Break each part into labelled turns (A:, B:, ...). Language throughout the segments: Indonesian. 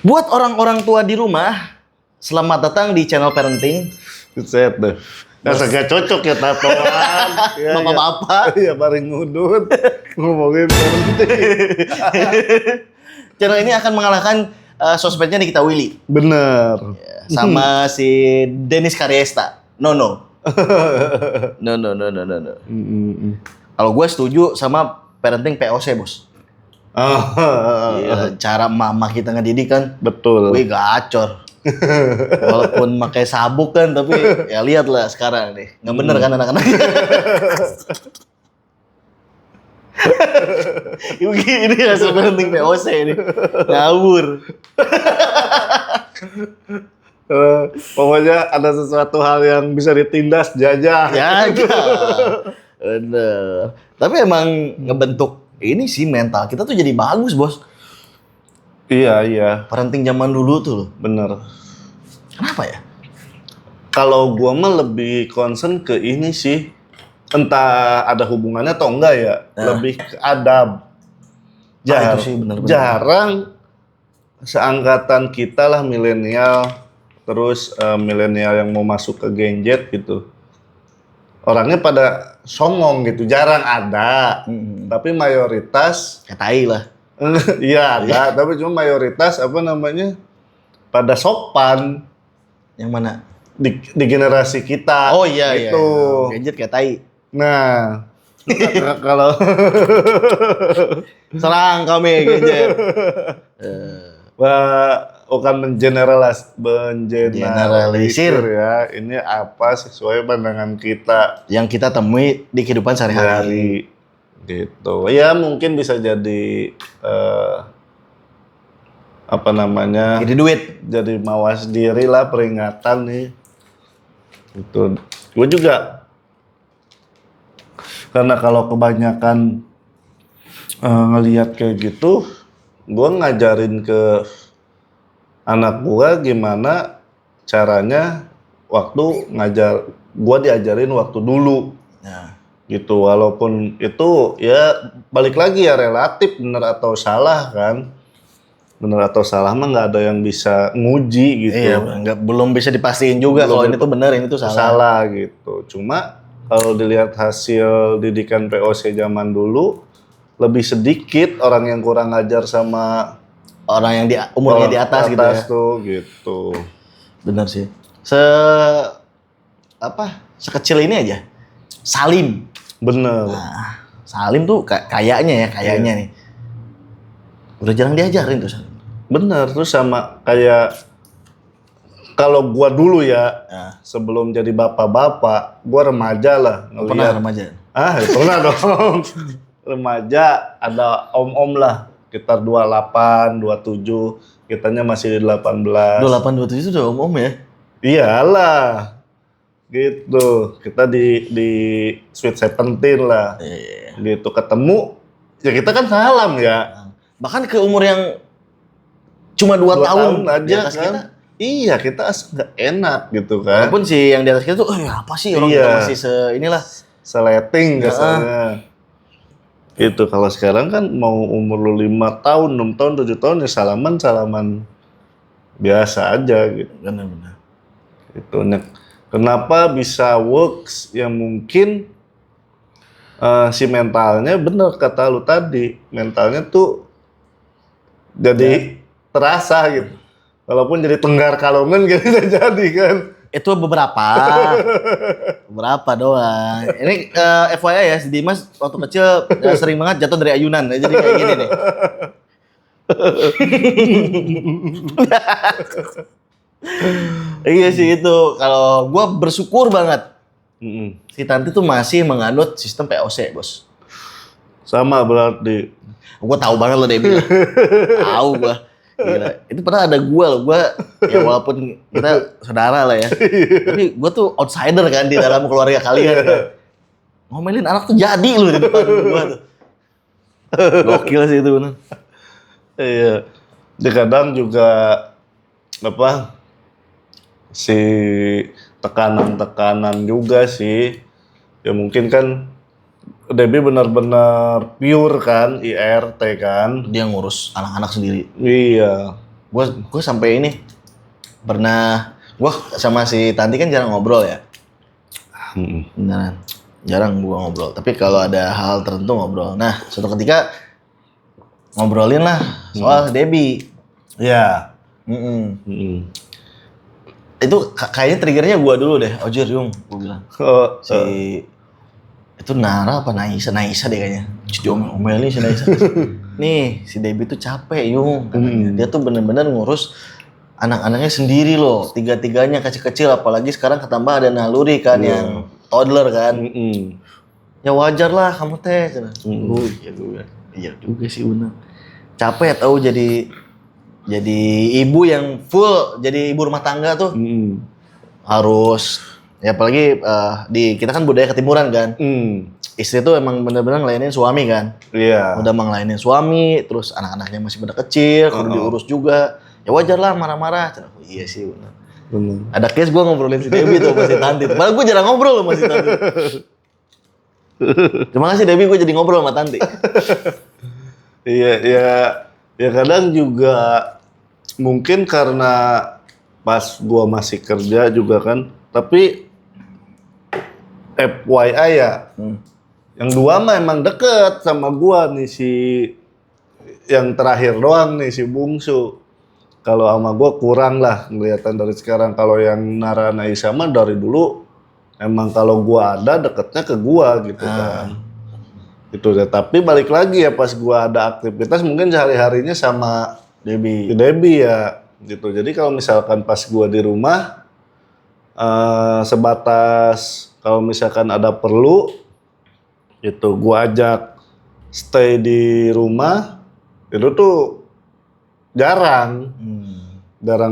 A: Buat orang-orang tua di rumah, selamat datang di channel parenting.
B: Set deh. Gak cocok ya tatoan.
A: Bapak-bapak.
B: Iya, paling ngudut. Ngomongin parenting.
A: Channel ini akan mengalahkan sosmednya Nikita Willy.
B: Bener.
A: Sama si Dennis Karyesta. No. Kalau gue setuju sama parenting POC, bos. Iya, cara mama kita ngedidik kan.
B: Betul.
A: Wih, gacor. Walaupun pakai sabuk kan, tapi ya lihatlah sekarang nih. Nggak bener kan anak-anak. Ini hasil parenting POC ini. Ngawur.
B: Pokoknya ada sesuatu hal yang bisa ditindas, jajah.
A: Bener. Tapi emang ngebentuk ini sih mental kita tuh jadi bagus, bos.
B: Iya.
A: Parenting zaman dulu tuh loh.
B: Bener.
A: Kenapa ya?
B: Kalau gua mah lebih concern ke ini sih. Entah ada hubungannya atau enggak ya. Lebih ke adab.
A: Itu sih bener-bener.
B: Jarang seangkatan kita lah milenial. Terus milenial yang mau masuk ke gadget gitu. Orangnya pada songong gitu. Jarang ada. Tapi mayoritas.
A: Katai lah.
B: Iya ada. Tapi cuma mayoritas pada sopan.
A: Yang mana?
B: Di generasi kita.
A: Oh iya.
B: Gitu.
A: Gadget kayak tai.
B: Nah, kalau
A: serang kami gadget.
B: Bukan mengeneralisir ya. Ini apa sesuai pandangan kita
A: yang kita temui di kehidupan sehari-hari.
B: Gitu. Ya mungkin bisa jadi
A: Jadi duit.
B: Jadi mawas diri lah, peringatan nih. Itu. Gue juga karena kalau kebanyakan ngelihat kayak gitu, gue ngajarin ke anak gue gimana caranya waktu ngajar. Gue diajarin waktu dulu.
A: Nah.
B: Gitu, walaupun itu ya balik lagi ya relatif benar atau salah kan. Benar atau salah mah nggak ada yang bisa nguji gitu.
A: Iya, belum bisa dipastiin juga kalau ini tuh benar, ini tuh salah.
B: Salah gitu. Cuma kalau dilihat hasil didikan POC zaman dulu, lebih sedikit orang yang kurang ajar sama
A: orang yang umurnya di atas gitu ya.
B: Gitu.
A: Benar sih. Sekecil ini aja. Salim.
B: Bener.
A: Nah, Salim tuh kayaknya nih. Udah jarang diajarin tuh Salim.
B: Bener, terus sama kayak kalau gua dulu ya, sebelum jadi bapak-bapak, gua remaja lah ngeliat.
A: Pernah remaja?
B: Pernah dong. Remaja ada om-om lah, sekitar 28, 27, kitanya masih di 18.
A: 28, 27 itu udah om-om ya?
B: Iyalah. Gitu. Kita di Sweet 17 lah.
A: Iya.
B: Gitu ketemu, ya kita kan salam ya.
A: Bahkan ke umur yang cuma 2 tahun
B: aja
A: di atas
B: kan.
A: kita.
B: Iya, kita nggak enak gitu kan.
A: Walaupun si yang di atas kita tuh, apa sih orang kita masih inilah.
B: Seleting kesannya. Itu kalau sekarang kan mau umur lu 5 tahun, 6 tahun, 7 tahun ya salaman biasa aja gitu.
A: Benar-benar.
B: Itu kenapa bisa works yang mungkin si mentalnya bener kata lu tadi, mentalnya tuh jadi terasa gitu. Walaupun jadi tenggar kalongan gitu jadi kan.
A: Itu beberapa doang. Ini FYI ya, si Dimas waktu kecil sering banget jatuh dari ayunan. Jadi kayak gini nih. Iya sih itu. Kalau gue bersyukur banget. Si Tanti tuh masih menganut sistem POC, bos.
B: Sama berarti.
A: Gue tahu banget loh Debbie. Tahu gue. Gila. Itu pernah ada gue loh. Gue ya walaupun kita saudara lah ya. Tapi gue tuh outsider kan di dalam keluarga kalian. Kan. Ngomelin anak tuh jadi loh di depan gue tuh. Gokil sih itu bener.
B: Iya. Di kadang juga si tekanan juga sih. Ya mungkin kan Debbie benar-benar pure kan, IRT kan.
A: Dia ngurus anak-anak sendiri.
B: Iya.
A: Gue sampai ini pernah, gue sama si Tanti kan jarang ngobrol ya. Beneran, jarang gue ngobrol. Tapi kalau ada hal tertentu ngobrol. Nah, suatu ketika ngobrolin lah soal Debbie.
B: Iya.
A: Itu kayaknya triggernya gue dulu deh. Ojir Yung, gue bilang. Itu Nara apa Naisa deh kayaknya. Diomelin si Naisa. Nih, si Debbie tuh capek Yung. Dia tuh bener-bener ngurus anak-anaknya sendiri loh. Tiga-tiganya kecil-kecil. Apalagi sekarang ketambah ada Naluri kan yang toddler kan. Ya wajar lah kamu teh. Iya gue bilang. Iya juga sih bener. Capek tau jadi ibu yang full, jadi ibu rumah tangga tuh. Harus, ya apalagi kita kan budaya ketimuran kan. Istri tuh emang bener-bener ngelayanin suami kan.
B: Iya.
A: Udah ngelayanin suami, terus anak-anaknya masih pada kecil, kudu diurus juga. Ya wajar lah marah-marah. Iya sih bener. Ada case gue ngobrolin si Debbie tuh sama si Tanti. Padahal gue jarang ngobrol sama si Tanti. Terima kasih Debbie, gue jadi ngobrol sama Tanti.
B: Iya, ya kadang juga mungkin karena pas gua masih kerja juga kan, tapi FYI ya, yang dua mah emang deket sama gua nih, si yang terakhir doang nih si bungsu. Kalau sama gua kurang lah kelihatan dari sekarang. Kalau yang Nara Naisa mah dari dulu emang kalau gua ada deketnya ke gua gitu kan. Itu deh. Tapi balik lagi ya pas gua ada aktivitas mungkin sehari-harinya sama Debbie ya gitu. Jadi kalau misalkan pas gua di rumah sebatas kalau misalkan ada perlu itu gua ajak stay di rumah, itu tuh jarang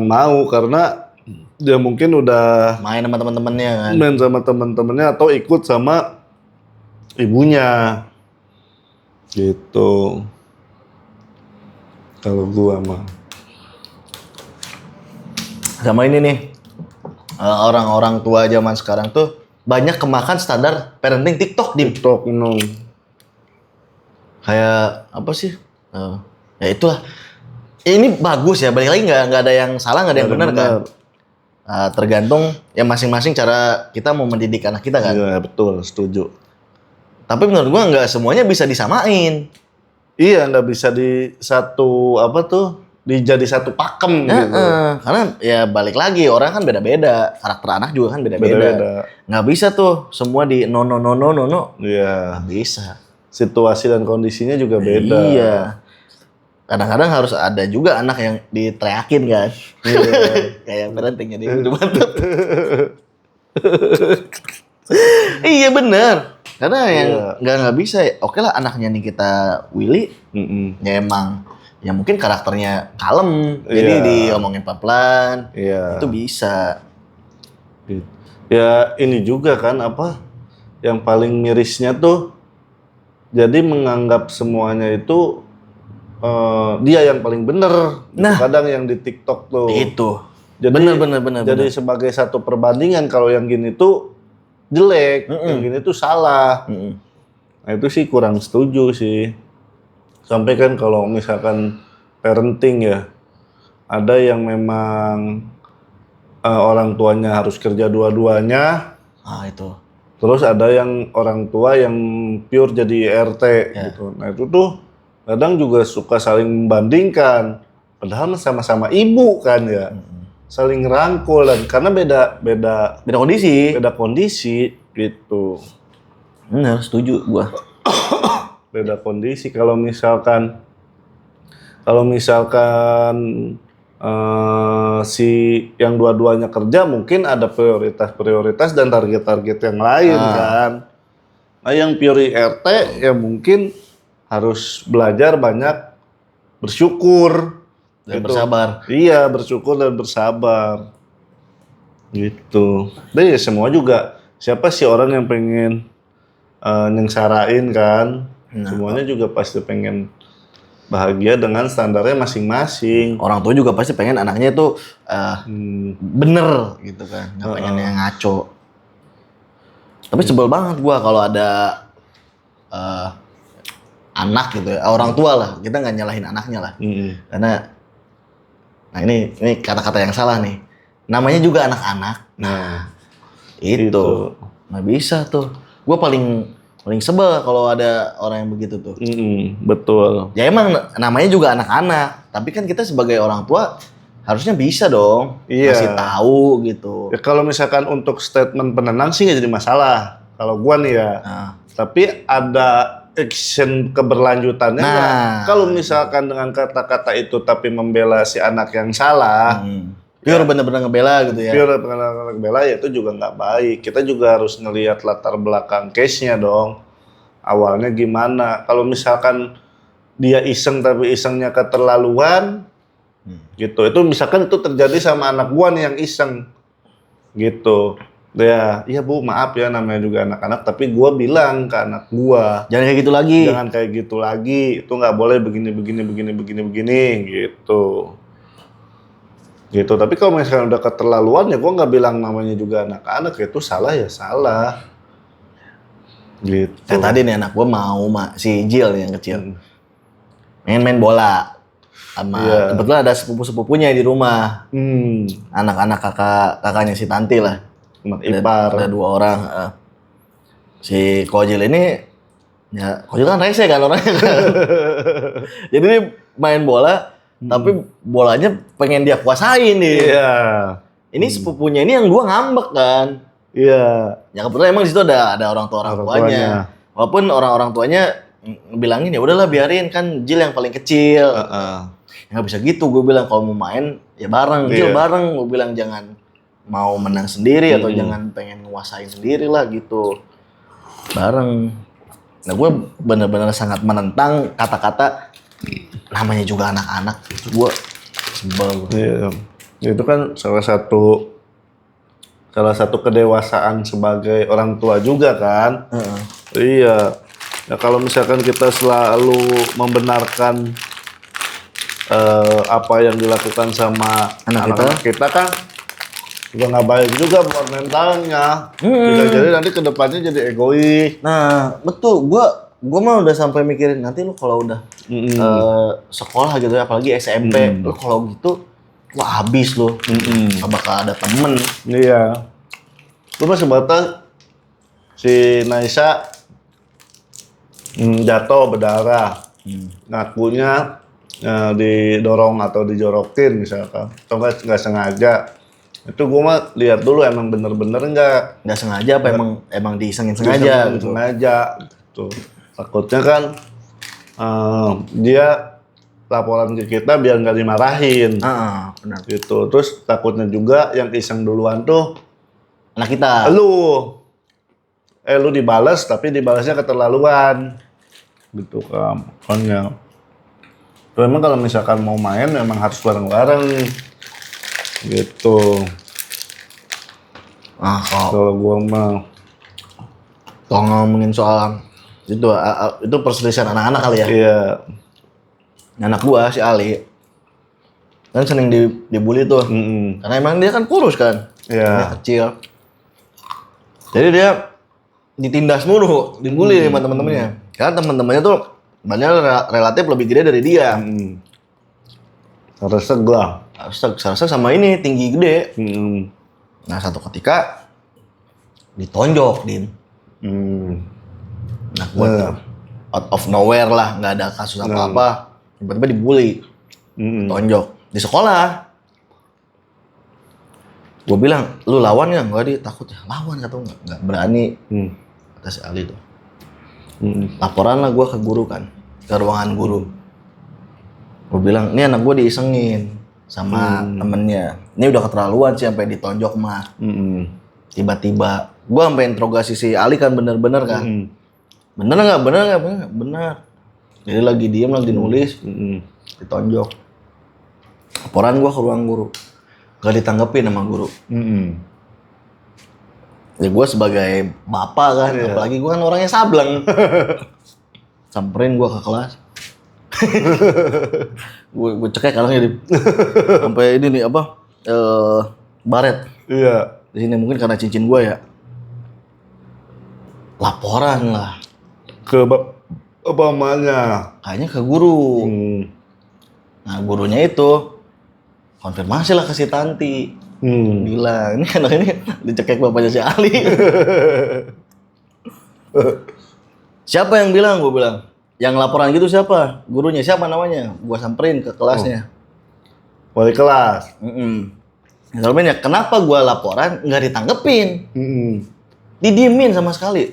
B: mau karena dia mungkin udah
A: main sama teman-temannya kan.
B: Main sama teman-temannya atau ikut sama ibunya. Gitu. Kalau gua mah.
A: Sama ini nih. Orang-orang tua zaman sekarang tuh banyak kemakan standar parenting TikTok, Dim.
B: TikTok no.
A: Kayak apa sih? Ya itulah. Ini bagus ya, balik lagi nggak ada yang salah, nggak ada yang benar kan. Tergantung ya masing-masing cara kita mau mendidik anak kita kan.
B: Iya betul, setuju.
A: Tapi menurut gua nggak semuanya bisa disamain.
B: Iya, nggak bisa di satu dijadi satu pakem gitu.
A: Karena ya balik lagi orang kan beda-beda, karakter anak juga kan beda-beda. Nggak bisa tuh semua di no.
B: Iya.
A: Nggak bisa.
B: Situasi dan kondisinya juga beda.
A: Iya. Kadang-kadang harus ada juga anak yang diteriakin kan. Kayak parentingnya dia udah mantap. Iya bener. Karena yang nggak bisa. Oke lah anaknya nih kita Willy. Ya emang. Ya mungkin karakternya kalem. Jadi diomongin pelan-pelan.
B: Iya.
A: Itu bisa.
B: Ya ini juga kan yang paling mirisnya tuh. Jadi menganggap semuanya itu dia yang paling bener.
A: Nah,
B: kadang yang di TikTok tuh.
A: Itu.
B: Jadi,
A: bener.
B: Jadi sebagai satu perbandingan kalau yang gini tuh jelek, yang gini tuh salah. Nah itu sih kurang setuju sih. Sampai kan kalau misalkan parenting ya, ada yang memang orang tuanya harus kerja dua-duanya.
A: Itu.
B: Terus ada yang orang tua yang pure jadi RT gitu. Nah itu tuh kadang juga suka saling membandingkan. Padahal sama-sama ibu kan ya. Saling rangkul dan karena beda kondisi gitu.
A: Bener, setuju gua.
B: Beda kondisi. Kalau misalkan si yang dua-duanya kerja mungkin ada prioritas dan target-target yang lain kan. Nah yang pure RT ya mungkin harus belajar banyak bersyukur
A: dan bersabar.
B: Iya, bersyukur dan bersabar. Gitu. Dan ya semua juga siapa sih orang yang pengen nyengsarain kan? Semuanya juga pasti pengen bahagia dengan standarnya masing-masing.
A: Orang tua juga pasti pengen anaknya itu bener gitu kan, nggak pengen yang ngaco. Tapi sebel banget gua kalau ada anak gitu ya, orang tua lah, kita nggak nyalahin anaknya lah. Karena Nah ini kata-kata yang salah nih. Namanya juga anak-anak.
B: Nah,
A: Itu. Nggak bisa tuh. Gue paling sebel kalau ada orang yang begitu tuh.
B: betul.
A: Ya emang namanya juga anak-anak. Tapi kan kita sebagai orang tua harusnya bisa dong.
B: Iya.
A: Ngasih tahu gitu.
B: Ya, kalau misalkan untuk statement penenang sih nggak jadi masalah. Kalau gua nih ya.
A: Nah.
B: Tapi ada action keberlanjutannya nggak?
A: Nah.
B: Kalau misalkan dengan kata-kata itu tapi membela si anak yang salah,
A: Pure bener-bener ngebela gitu ya.
B: pure anak bela ya itu juga nggak baik. Kita juga harus ngelihat latar belakang case-nya dong. Awalnya gimana? Kalau misalkan dia iseng tapi isengnya keterlaluan, gitu. Itu misalkan itu terjadi sama anak gua nih yang iseng, gitu. Ya, iya Bu, maaf ya namanya juga anak-anak. Tapi gua bilang ke anak gua,
A: Jangan kayak gitu lagi.
B: jangan kayak gitu lagi. Itu nggak boleh begini, gitu. Gitu. Tapi kalau misalnya udah keterlaluan ya gua nggak bilang namanya juga anak-anak, itu salah ya salah. Gitu.
A: Kayak tadi nih anak gue mau si Jill nih yang kecil. Main bola. Sama kebetulan ada sepupu-sepupunya di rumah. Anak-anak kakaknya si Tanti lah.
B: Anak ipar.
A: Ada 2 orang. Si Kojil ini, ya Kojil kan rese kan orangnya kan. Jadi dia main bola, tapi bolanya pengen dia kuasain nih.
B: Iya.
A: Ini sepupunya ini yang gua ngambek kan.
B: Iya.
A: Ya kebetulan emang di situ ada orang tuanya. Walaupun orang tuanya bilangin ya udahlah biarin kan Jill yang paling kecil. Ya nggak bisa gitu, gue bilang kalau mau main ya bareng, Jill bareng. Gue bilang jangan mau menang sendiri atau jangan pengen nguasain sendiri lah gitu. Bareng. Nah gue bener-bener sangat menentang kata-kata namanya juga anak-anak. Gue sebel.
B: Iya. Itu kan salah satu kedewasaan sebagai orang tua juga kan. Iya. Ya kalau misalkan kita selalu membenarkan apa yang dilakukan sama anak-anak kita kan juga nggak baik juga buat mentalnya. Bisa jadi nanti kedepannya jadi egois.
A: Nah betul, gue mah udah sampai mikirin nanti lu kalau udah sekolah gitu ya, apalagi SMP, lu kalau gitu wah habis lu, gak bakal ada temen.
B: Iya. Lu masih batas si Naisa jatuh berdarah, ngakunya didorong atau dijorokin misalkan, atau nggak sengaja. Itu gue mah lihat dulu emang bener-bener nggak
A: sengaja apa emang diisengin sengaja gitu.
B: Sengaja gitu. Takutnya kan dia laporan ke kita biar nggak dimarahin.
A: Benar.
B: Gitu. Terus takutnya juga yang iseng duluan tuh
A: anak kita.
B: Lu dibalas tapi dibalasnya keterlaluan. Gitu kan. Makanya. Memang kalau misalkan mau main memang harus bareng-bareng. Gitu. Kalau gua mah
A: kalau ngomongin soal itu perselisihan anak-anak kali ya.
B: Iya.
A: Anak gua si Ali kan sering dibully tuh. Karena emang dia kan kurus kan.
B: Iya.
A: Dia kecil. Jadi dia ditindas mulu, dibully sama teman-temannya. Karena teman-temannya tuh banyak relatif lebih gede dari dia.
B: Resek lah.
A: Resek sama ini tinggi gede. Nah satu ketika ditonjok Din. Nah gua out of nowhere lah, nggak ada kasus apa-apa, tiba-tiba dibully, tonjok di sekolah. Gue bilang, lu lawan nggak? Nggak, dia takut ya. Lawan kata gue, nggak berani. Kata si Ali tuh. Laporan lah gue ke guru kan, ke ruangan guru. Gue bilang, ini anak gue diisengin sama temennya. Ini udah keterlaluan sih sampai ditonjok mah. Tiba-tiba, gue sampai interogasi si Ali kan bener-bener kan. Bener nggak? Bener. Jadi lagi diem, lagi nulis, ditonjok. Laporan gue ke ruang guru. Gak ditanggepin sama guru. Ya gue sebagai bapak kan, apalagi gue kan orangnya sableng. Samperin gue ke kelas. gue cekek orangnya sampai ini nih apa? Baret.
B: Iya.
A: Di sini mungkin karena cincin gue ya. Laporan lah.
B: Ke mamanya.
A: Kayaknya ke guru. Nah gurunya itu konfirmasi lah ke si Tanti. Bilang, ini anak ini dicekek bapaknya si Ali. Siapa yang bilang? Gue bilang. Yang laporan gitu siapa? Gurunya siapa namanya? Gue samperin ke kelasnya.
B: Wali kelas.
A: Misalnya, kenapa gue laporan nggak ditanggepin? Didiemin sama sekali.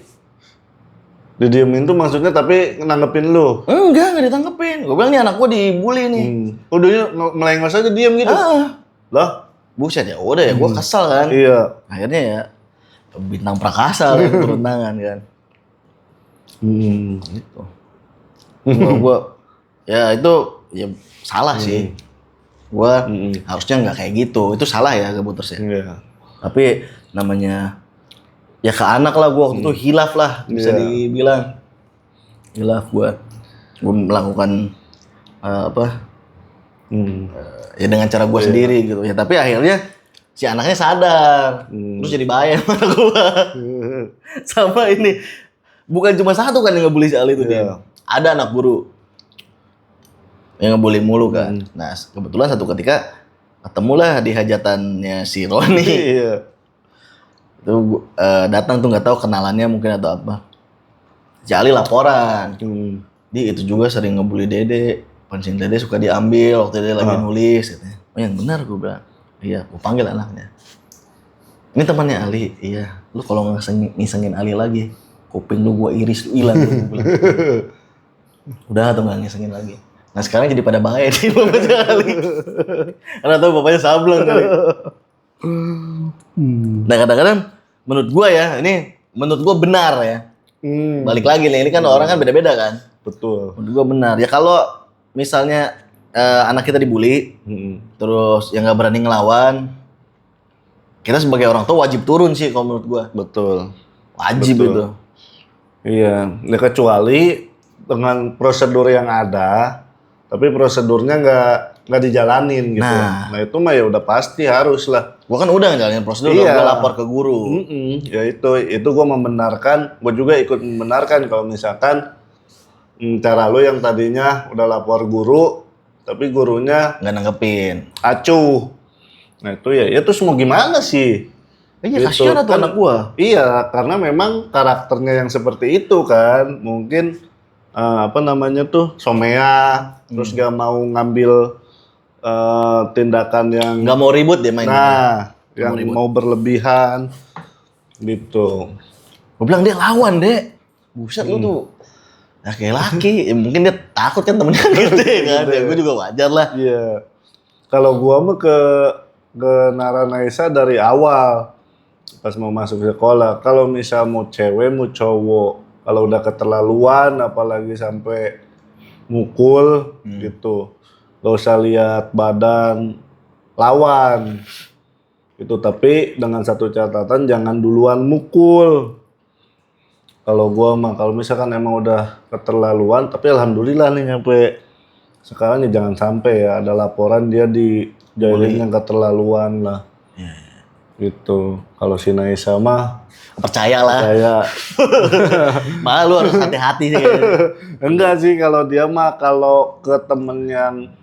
B: Didiemin tuh maksudnya tapi nanggepin lu?
A: Enggak ditanggepin. Gue bilang nih anak gue dibully nih.
B: Udah melengos aja diem gitu? Lah?
A: Buset ya udah ya gue kesal kan.
B: Iya.
A: Akhirnya ya bintang prakasa lah turun tangan kan. Gitu. Gue ya itu ya salah sih. Gue harusnya nggak kayak gitu. Itu salah ya keputusnya.
B: Iya.
A: Tapi namanya ya ke anak lah gue waktu itu hilaf lah bisa dibilang. Hilaf gue melakukan ya dengan cara gue sendiri gitu ya. Tapi akhirnya si anaknya sadar. Terus jadi bahaya sama gue. Sama ini bukan cuma satu kan yang ngebully si Ali itu dia. Ada anak guru yang ngebully mulu kan. Nah kebetulan satu ketika ketemulah di hajatannya si Roni. Itu datang tuh nggak tahu kenalannya mungkin atau apa. Si Ali laporan. Dia itu juga sering ngebully Dede. Pensil Dede suka diambil waktu Dede lagi nulis. Katanya. Oh yang benar gue bilang. Iya, gue panggil anaknya. Ini temannya Ali. Iya. Lu kalau ngisengin Ali lagi, kuping lu gue iris lu hilang. Gue bilang. Udah tuh nggak ngisengin lagi. Nah sekarang jadi pada bahaya di bapaknya Ali. Karena tahu bapaknya sablon kali. Nah kadang-kadang menurut gue ya, ini menurut gue benar ya. Balik lagi nih, ini kan orang kan beda-beda kan.
B: Betul.
A: Menurut gue benar. Ya kalau misalnya anak kita dibully, terus yang nggak berani ngelawan, kita sebagai orang tua wajib turun sih kalau menurut gue.
B: Betul.
A: Wajib itu.
B: Iya, ya kecuali dengan prosedur yang ada, tapi prosedurnya nggak dijalanin gitu. Nah itu mah ya udah pasti harus lah.
A: Gua kan udah ngejalanin prosedur, gua lapor ke guru.
B: Ya itu gua membenarkan, gua juga ikut membenarkan kalau misalkan cara lu yang tadinya udah lapor guru, tapi gurunya
A: nggak nanggepin.
B: Acuh. Nah itu ya terus mau gimana sih?
A: Iya gitu. Kasihan tuh anak gua.
B: Iya, karena memang karakternya yang seperti itu kan. Mungkin somea, terus gak mau ngambil tindakan yang
A: nggak mau ribut dia mainnya.
B: Nah, yang mau berlebihan gitu.
A: Gue bilang dia lawan, Dek. Buset lu tuh. Laki-laki, ya mungkin dia takut kan temennya gitu kan. Ya gue juga wajar lah.
B: Iya. Kalau gua mah ke Naranaisa dari awal pas mau masuk sekolah. Kalau misal mau cewek mau cowok, kalau udah keterlaluan apalagi sampai mukul gitu, gak usah lihat badan, lawan itu. Tapi dengan satu catatan, jangan duluan mukul. Kalau gua mah kalau misalkan emang udah keterlaluan, tapi alhamdulillah nih sampai sekarang ya jangan sampai ya ada laporan dia dijailin yang keterlaluan lah. Gitu. Kalau si Naisa mah
A: percayalah.
B: Percaya.
A: Malah lu harus hati-hati sih.
B: Enggak sih kalau dia mah, kalau ke temen yang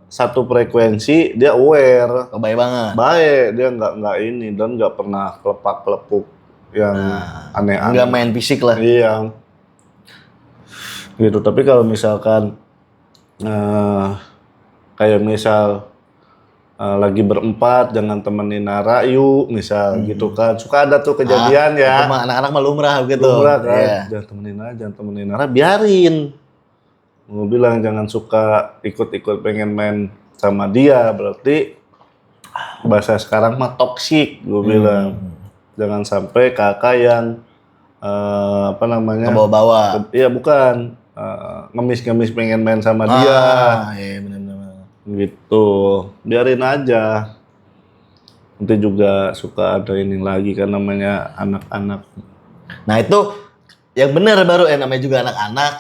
B: satu frekuensi dia aware.
A: Baik banget.
B: Baik, dia nggak ini dan nggak pernah kelepak-kelepuk yang aneh-aneh.
A: Nggak main fisik lah.
B: Iya. Gitu. Tapi kalau misalkan kayak misal lagi berempat jangan temenin Nara yuk misal gitu kan, suka ada tuh kejadian ya.
A: Anak-anak mah lumrah gitu.
B: Lumrah kan. Jangan temenin Nara, biarin. Gue bilang jangan suka ikut-ikut pengen main sama dia, berarti bahasa sekarang mah toksik. Gue bilang jangan sampai kakak yang
A: kebawa-bawa.
B: Iya bukan ngemis-ngemis pengen main sama dia.
A: Iya benar-benar.
B: Gitu, biarin aja. Nanti juga suka ada ini lagi kan, namanya anak-anak.
A: Nah itu yang benar baru namanya juga anak-anak.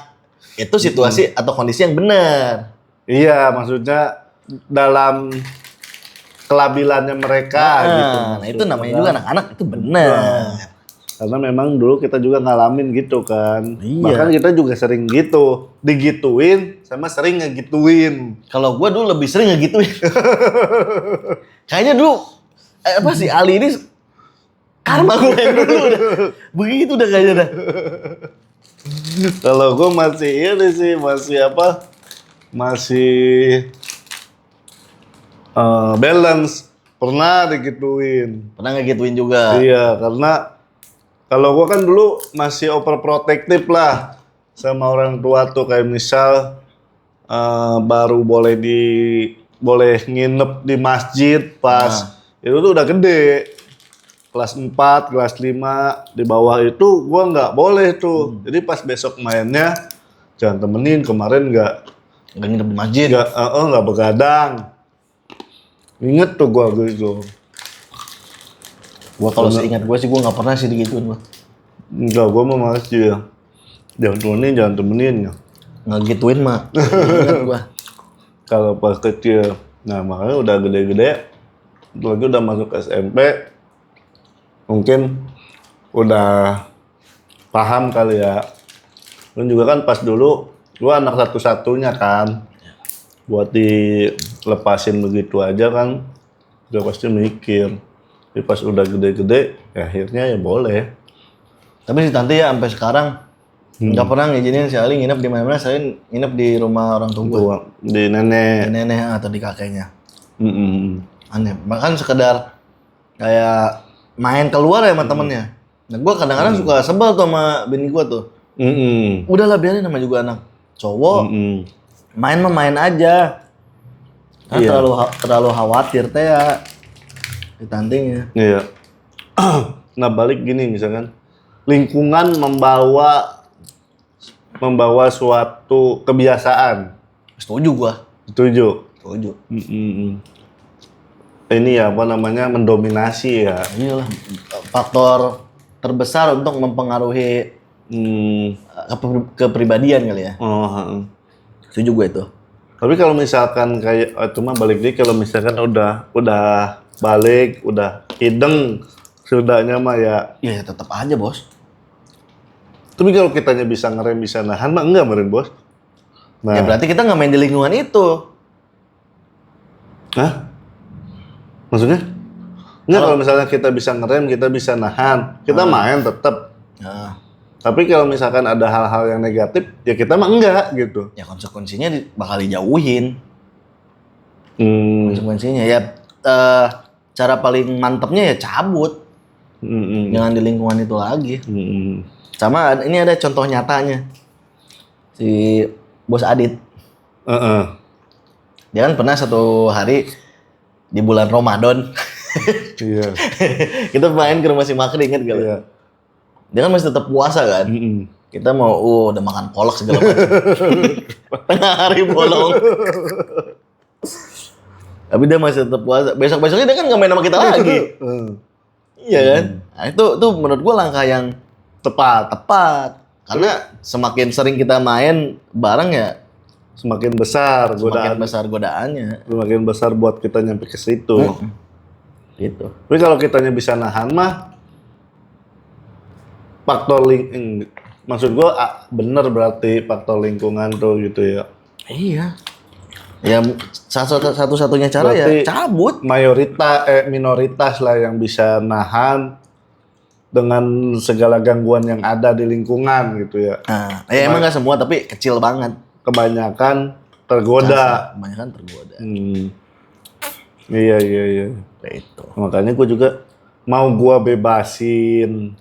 A: Itu situasi atau kondisi yang benar.
B: Iya, maksudnya dalam kelabilannya mereka gitu.
A: Nah itu namanya juga anak-anak, itu benar.
B: Karena memang dulu kita juga ngalamin gitu kan.
A: Iya.
B: Bahkan kita juga sering gitu. Digituin sama sering ngegituin.
A: Kalau gue dulu lebih sering ngegituin. Kayaknya dulu apa sih Ali ini karma gue yang dulu udah begitu udah kayaknya dah.
B: Kalau gue masih ini sih, masih balance. Pernah digituin.
A: Pernah ngegituin juga.
B: Iya, karena kalau gue kan dulu masih overprotective lah sama orang tua tuh, kayak misal baru boleh nginep di masjid pas itu tuh udah gede, kelas 4, kelas 5, di bawah itu gue nggak boleh tuh. Jadi pas besok mainnya jangan temenin, kemarin nggak
A: nginep di masjid.
B: nggak begadang. Inget tuh gue gitu.
A: Gua kalau seingat gue sih gue nggak pernah sih digituin gua.
B: Enggak, gue mah males ya. Jangan temenin ya.
A: Nggak gituin mah. Ingat gua.
B: Kalau pas kecil, nah makanya udah gede-gede, lagi udah masuk SMP, mungkin udah paham kali ya. Dan juga kan pas dulu, gua anak satu-satunya kan, buat dilepasin begitu aja kan, udah pasti mikir. Tapi pas udah gede-gede, ya akhirnya ya boleh.
A: Tapi si tante ya sampai sekarang nggak pernah ngizinin si Ali nginep di mana-mana. Saya nginep di rumah orang tua gua.
B: Di nenek.
A: Di nenek atau di kakeknya.
B: Mm-mm.
A: Aneh. Bahkan sekedar kayak main keluar ya sama temennya. Nah gua kadang-kadang suka sebel tuh sama bini gua tuh.
B: Mm-mm.
A: Udahlah biarin, nama juga anak cowok.
B: Mm-mm.
A: Main mah main aja. Kan
B: Iya.
A: terlalu khawatir teh ya ditantingnya.
B: Iya. Nah balik gini misalkan, lingkungan membawa suatu kebiasaan.
A: Setuju gua.
B: Setuju.
A: Setuju.
B: Ini ya apa namanya, mendominasi ya.
A: Iyalah faktor terbesar untuk mempengaruhi kepribadian kali ya.
B: Oh,
A: Setuju gue itu.
B: tapi kalau misalkan kayak cuma balik lagi, kalau misalkan udah balik, udah hideng sudahnya mah ya.
A: Ya tetap aja bos.
B: Tapi kalau kitanya bisa ngerem, bisa nahan mah enggak meren bos. Nah,
A: Ya berarti kita nggak main di lingkungan itu.
B: hah? Maksudnya? Enggak, kalau misalnya kita bisa ngerem, kita bisa nahan, kita main tetap.
A: Nah,
B: Tapi kalau misalkan ada hal-hal yang negatif, ya kita mah enggak gitu.
A: ya konsekuensinya bakal dijauhin. Konsekuensinya ya cara paling mantepnya ya cabut. Jangan di lingkungan itu lagi. Sama ini ada contoh nyatanya. Si Bos Adit. Dia kan pernah satu hari di bulan Ramadan.
B: Iya.
A: Kita main ke rumah si Makri, inget gak?
B: Iya.
A: Dia kan masih tetap puasa kan. Kita mau udah makan kolak segala macam. Tengah hari bolong. Tapi dia masih tetap puasa. Besok-besoknya dia kan nggak main sama kita lagi. Iya kan? Nah, itu menurut gua langkah yang tepat. Karena semakin sering kita main bareng ya
B: Semakin besar
A: semakin
B: godaan,
A: besar godaannya.
B: semakin besar buat kita nyampe ke situ.
A: Gitu.
B: Tapi kalau kitanya bisa nahan mah, faktor maksud gua bener berarti faktor lingkungan tuh gitu ya.
A: Iya. Ya satu-satunya cara
B: Berarti
A: ya cabut.
B: Minoritas lah yang bisa nahan dengan segala gangguan yang ada di lingkungan gitu ya.
A: Nah, ya emang nggak semua tapi kecil banget.
B: Kebanyakan tergoda.
A: Kebanyakan tergoda.
B: Iya.
A: Kayak itu.
B: Makanya gue juga mau gue bebasin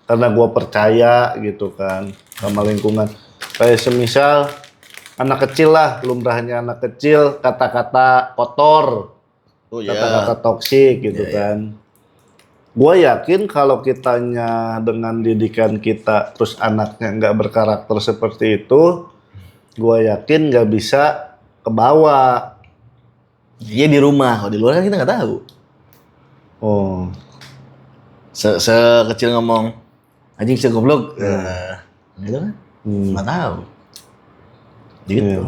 B: karena gue percaya gitu kan sama lingkungan. Kayak semisal anak kecil lah, lumrahnya anak kecil, kata-kata kotor, kata-kata toksik gitu kan. Gue yakin kalau kitanya dengan didikan kita terus anaknya nggak berkarakter seperti itu, gue yakin nggak bisa ke bawah.
A: Iya di rumah, kalau di luar kan kita nggak tahu.
B: Oh,
A: Sekecil ngomong anjing si goblok, gitu kan? Nggak tahu. Gitu.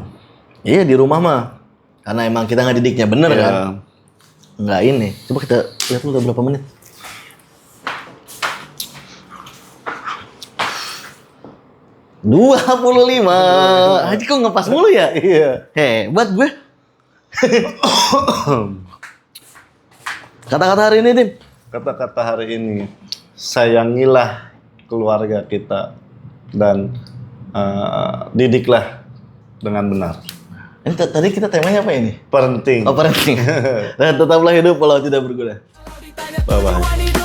A: Iya di rumah mah, karena emang kita nggak didiknya bener kan? Nggak ini. Coba kita lihat dulu udah berapa menit. 25. Aji kok ngepas mulu ya?
B: Iya.
A: Hebat gue. Kata-kata hari ini, Tim.
B: Kata-kata hari ini, sayangilah keluarga kita dan didiklah dengan benar.
A: Ini tadi kita temanya apa ini?
B: Penting.
A: Oh, parenting. Dan tetaplah hidup walau tidak berguna.
B: Bye-bye.